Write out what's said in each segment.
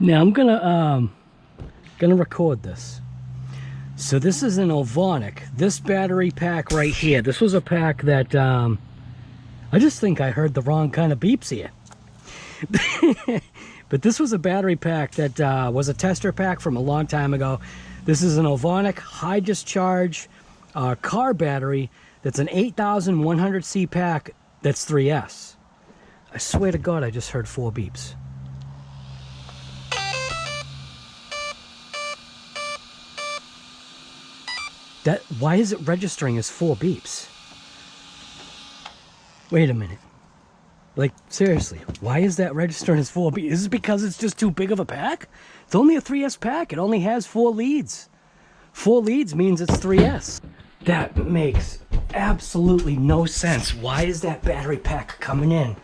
Now I'm gonna record this. So this is an Ovonic. This battery pack right here. This was a pack that I just think I heard the wrong kind of beeps here. But this was a battery pack that was a tester pack from a long time ago. This is an Ovonic high discharge car battery that's an 8100C pack that's 3S. I swear to God, I just heard 4 beeps. Why is it registering as 4 beeps? Wait a minute. Like, seriously, why is that registering as 4 beeps? Is it because it's just too big of a pack? It's only a 3S pack. It only has 4 leads. 4 leads means it's 3S. That makes absolutely no sense. Why is that battery pack coming in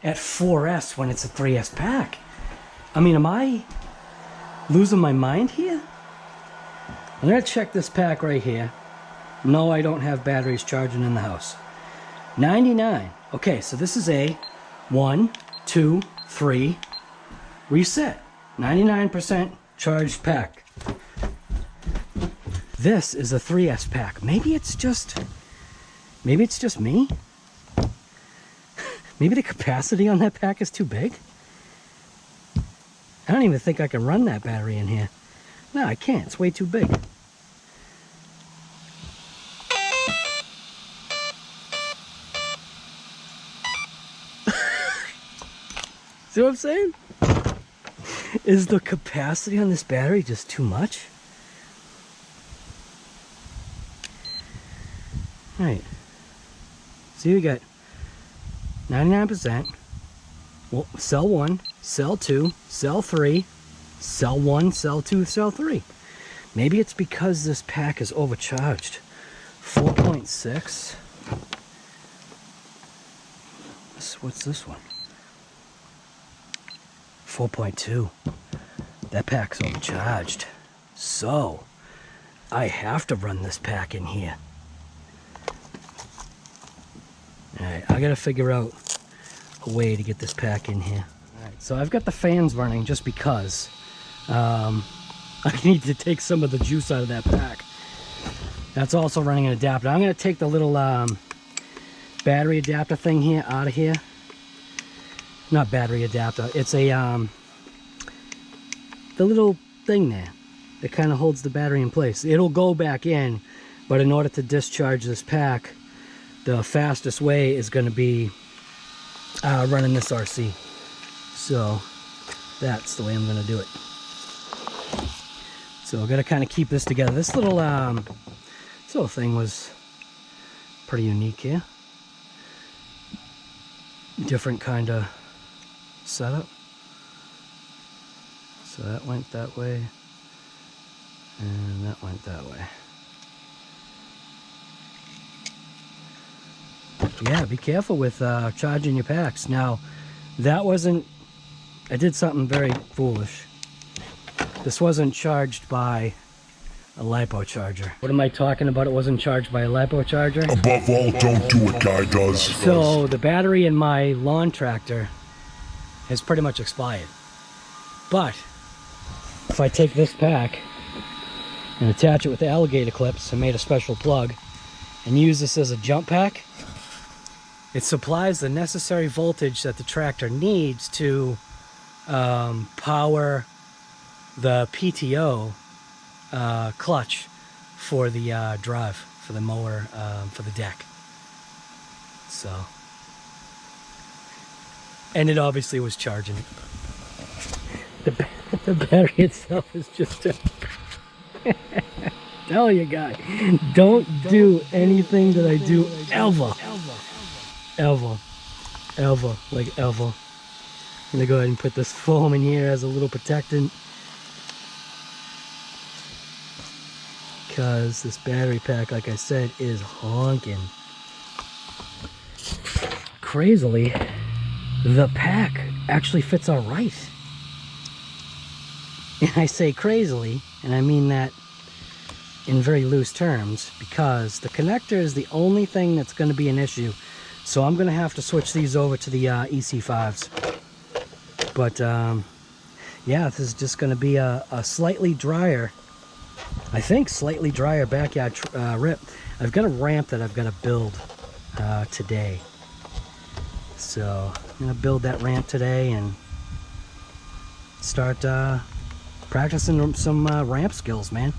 at 4S when it's a 3S pack? I mean, am I losing my mind here? I'm gonna check this pack right here. No, I don't have batteries charging in the house. 99. Okay, so this is a 1, 2, 3 reset. 99% charged pack. This is a 3S pack. Maybe it's just me. Maybe the capacity on that pack is too big. I don't even think I can run that battery in here. No, I can't. It's way too big. See what I'm saying? Is the capacity on this battery just too much? Alright. See, we got 99%. Well, cell 1, cell 2, cell 3, cell 1, cell 2, cell 3. Maybe it's because this pack is overcharged. 4.6. What's this one? 4.2. That pack's overcharged. So, I have to run this pack in here. Alright, I gotta figure out a way to get this pack in here. Alright, so I've got the fans running just because I need to take some of the juice out of that pack. That's also running an adapter. I'm gonna take the little battery adapter thing here out of here. Not battery adapter, it's a the little thing there that kind of holds the battery in place. It'll go back in, but in order to discharge this pack, the fastest way is going to be running this RC. So that's the way I'm going to do it. So I've got to kind of keep this together. This little thing was pretty unique here. Different kind of setup. So that went that way, and that went that way. Yeah, be careful with charging your packs. Now, that wasn't, I did something very foolish. This wasn't charged by a LiPo charger. What am I talking about? It wasn't charged by a LiPo charger? Above all, don't do what guy does. So the battery in my lawn tractor has pretty much expired. But if I take this pack and attach it with the alligator clips, I made a special plug, and use this as a jump pack, it supplies the necessary voltage that the tractor needs to power the PTO clutch for the drive, for the mower, for the deck. So, and it obviously was charging. The battery itself is just a tell you guys, don't do anything that I do ever. Like ever. I'm gonna go ahead and put this foam in here as a little protectant, because this battery pack, like I said, is honking. Crazily, the pack actually fits all right. And I say crazily, and I mean that in very loose terms, because the connector is the only thing that's going to be an issue. So I'm going to have to switch these over to the EC5s. But yeah, this is just going to be a slightly drier, I think slightly drier backyard rip. I've got a ramp that I've got to build today. So I'm going to build that ramp today and start practicing some ramp skills, man.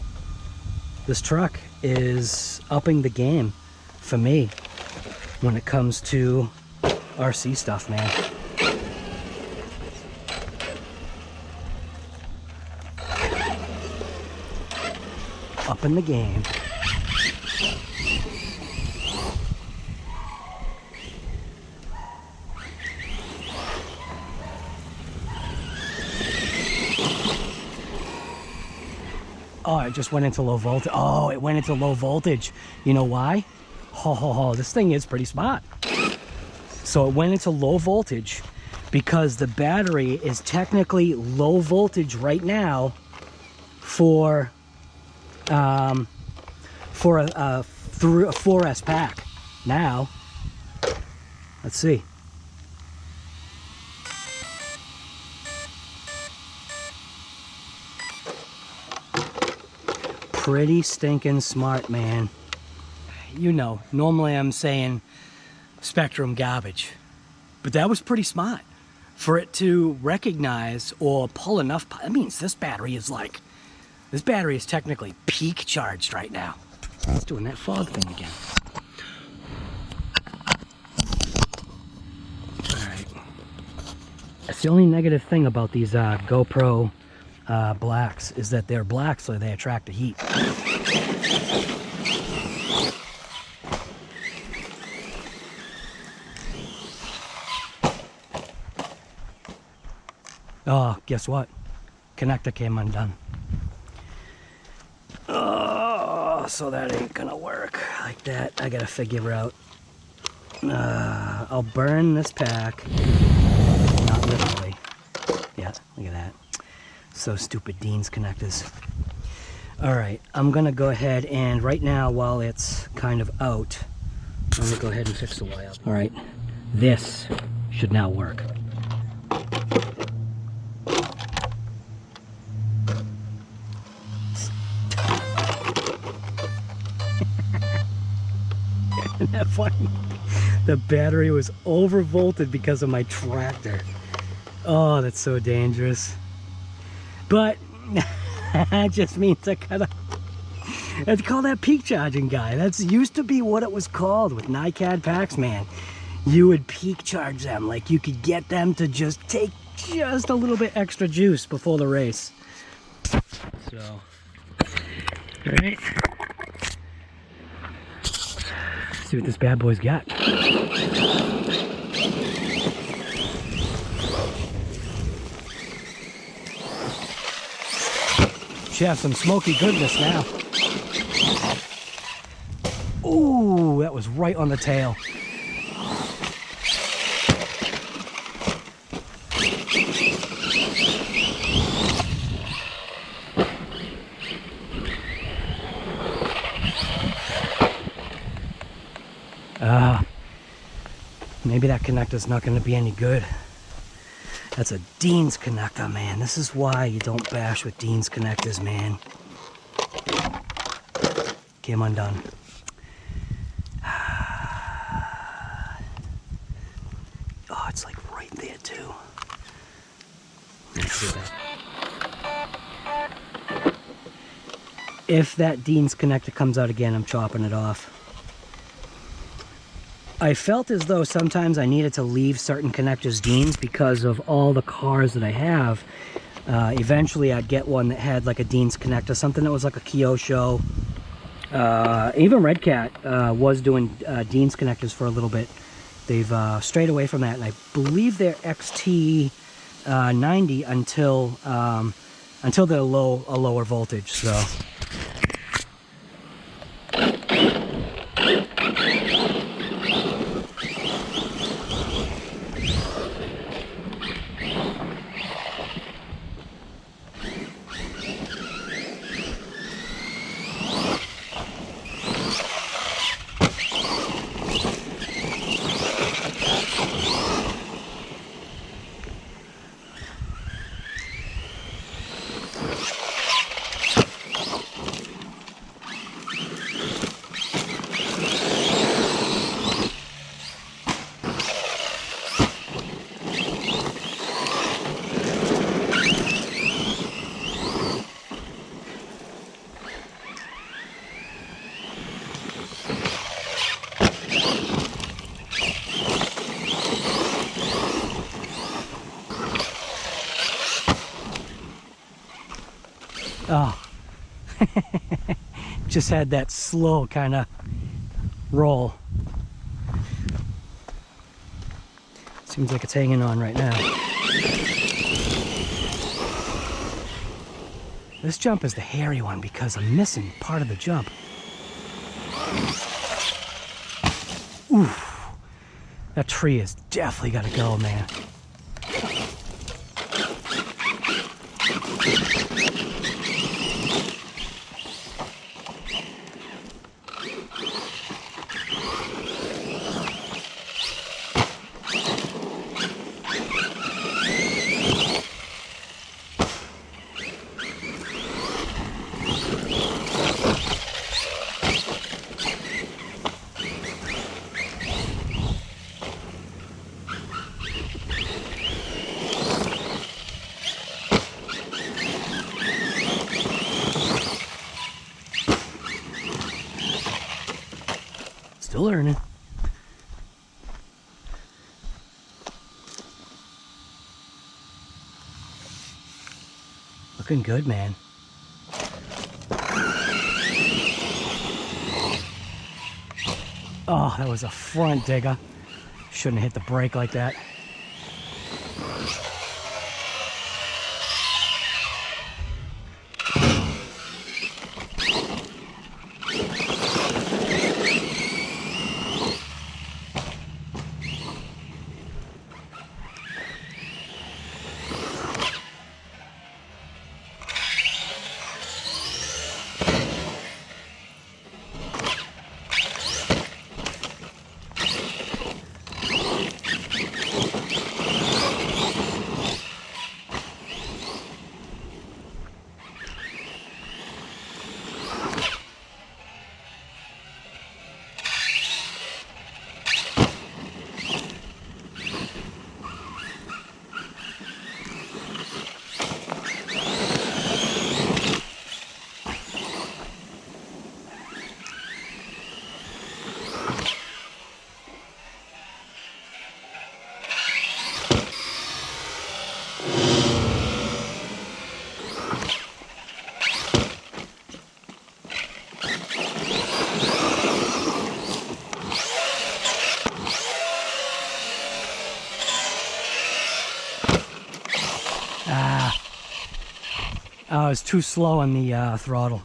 This truck is upping the game for me when it comes to RC stuff, man. Upping the game. Oh, it just went into low voltage. Oh, it went into low voltage. You know why? This thing is pretty smart. So it went into low voltage because the battery is technically low voltage right now for a 4S pack. Now, let's see. Pretty stinking smart, man. You know, normally I'm saying SPEKTRUM garbage, but that was pretty smart for it to recognize or pull enough. That means this battery is technically peak charged right now. It's doing that fog thing again. All right. That's the only negative thing about these GoPro blacks is that they're black, so they attract the heat. Oh, guess what? Connector came undone. Oh, so that ain't gonna work like that. I gotta figure out. I'll burn this pack. Not literally. Yeah, look at that. So stupid, Dean's connectors. All right, I'm gonna go ahead and right now, while it's kind of out, I'm gonna go ahead and fix the wire. All right, this should now work. Isn't that funny? The battery was overvolted because of my tractor. Oh, that's so dangerous. But that just means I gotta, let's call that peak charging guy. That's used to be what it was called with NiCad packs, man. You would peak charge them, like you could get them to just take just a little bit extra juice before the race. So, all right. Let's see what this bad boy's got. Should have some smoky goodness now. Ooh, that was right on the tail. Maybe that connector's not going to be any good. That's a Dean's connector, man. This is why you don't bash with Dean's connectors, man. Came undone. Oh, it's like right there, too. Let's do that. If that Dean's connector comes out again, I'm chopping it off. I felt as though sometimes I needed to leave certain connectors Dean's because of all the cars that I have. Eventually I'd get one that had like a Dean's connector, something that was like a Kyosho. Even Red Cat was doing Dean's connectors for a little bit. They've strayed away from that, and I believe they're XT90 until they're a lower voltage. So. Just had that slow kind of roll. Seems like it's hanging on right now. This jump is the hairy one because I'm missing part of the jump. Oof. That tree has definitely got to go, man. Still learning. Looking good, man. Oh, that was a front digger. Shouldn't have hit the brake like that. I was too slow on the throttle.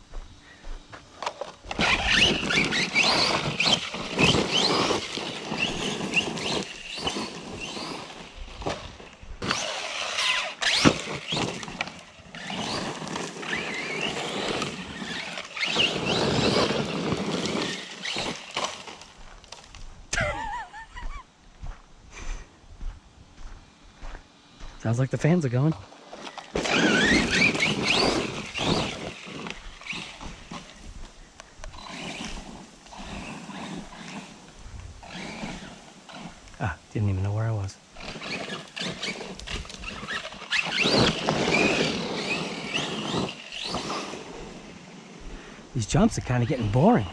Sounds like the fans are going. Didn't even know where I was. These jumps are kind of getting boring.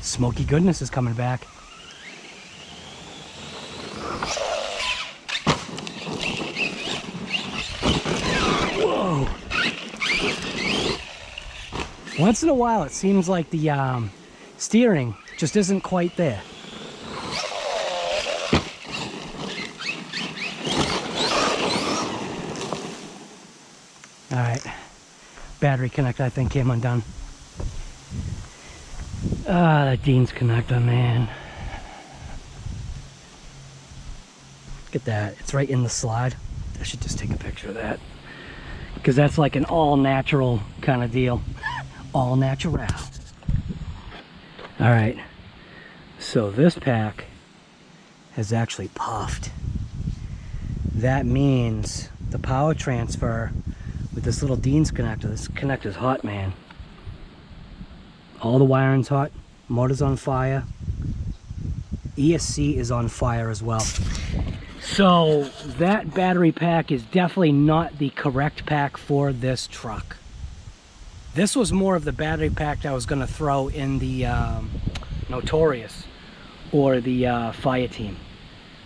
Smoky goodness is coming back. Whoa! Once in a while it seems like the steering just isn't quite there. Alright, battery connect I think came undone. Ah, that Dean's connector, man. Look at that, it's right in the slide. I should just take a picture of that, because that's like an all-natural kind of deal. All natural. Alright, so this pack has actually puffed. That means the power transfer with this little Dean's connector. This connector's hot, man. All the wiring's hot. Motor's on fire. ESC is on fire as well. So that battery pack is definitely not the correct pack for this truck. This was more of the battery pack that I was going to throw in the Notorious or the Fire Team.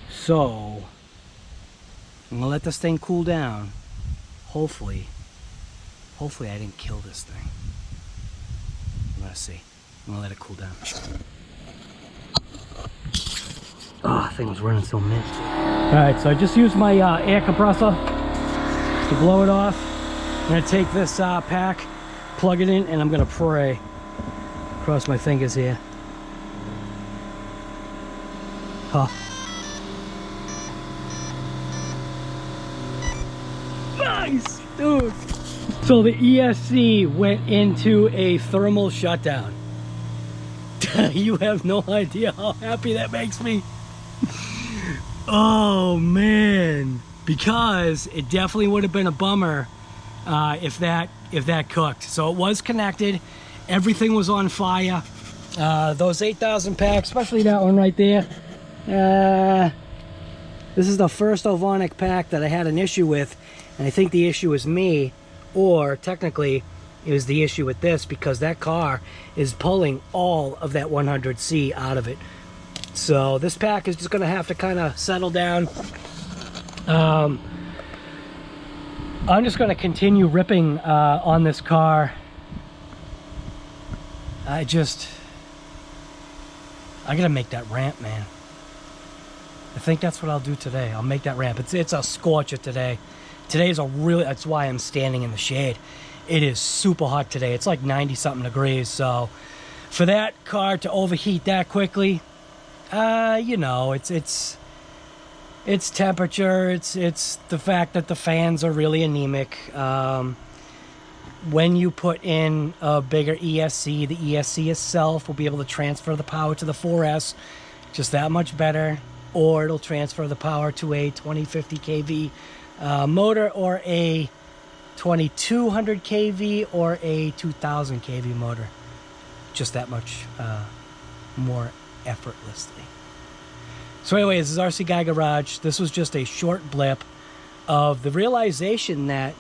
So I'm going to let this thing cool down. Hopefully I didn't kill this thing. I'm going to see. I'm going to let it cool down. Oh, thing was running so mint. Alright, so I just used my air compressor to blow it off. I'm going to take this pack, plug it in, and I'm going to pray. Cross my fingers here. Huh. Nice, dude. So the ESC went into a thermal shutdown. You have no idea how happy that makes me. Oh man, because it definitely would have been a bummer if that cooked. So it was connected, everything was on fire. Those 8,000 packs, especially that one right there. This is the first Ovonic pack that I had an issue with, and I think the issue is me, or technically it was the issue with this, because that car is pulling all of that 100C out of it. So this pack is just going to have to kind of settle down. I'm just going to continue ripping on this car. I gotta make that ramp, man. I think that's what I'll do today. I'll make that ramp. It's a scorcher today. Today's that's why I'm standing in the shade. It is super hot today. It's like 90 something degrees. So for that car to overheat that quickly, you know, it's temperature. It's the fact that the fans are really anemic. When you put in a bigger ESC, the ESC itself will be able to transfer the power to the 4S just that much better, or it'll transfer the power to a 2050 kV motor, or a 2200 kV, or a 2000 kV motor, just that much more effortlessly. So anyway, this is RC Guy Garage. This was just a short blip of the realization that,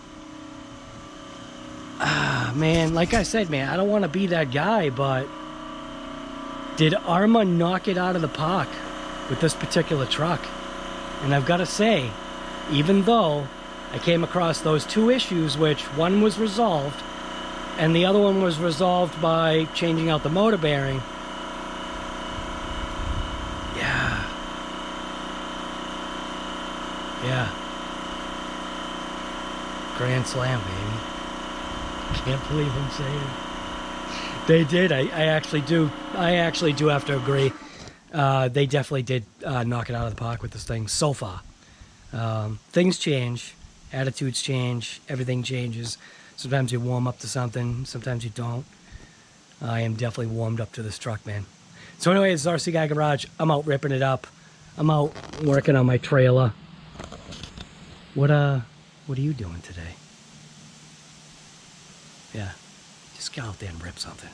man, like I said, man, I don't want to be that guy, but did Arrma knock it out of the park with this particular truck? And I've got to say, even though I came across those two issues, which one was resolved and the other one was resolved by changing out the motor bearing, yeah, grand slam, baby. Can't believe I'm saying it. They did. I actually do have to agree. They definitely did knock it out of the park with this thing so far. Things change, attitudes change, everything changes. Sometimes you warm up to something, sometimes you don't. I am definitely warmed up to this truck, man. So anyway, it's RC Guy Garage. I'm out ripping it up. I'm out working on my trailer. What are you doing today? Yeah, just get out there and rip something.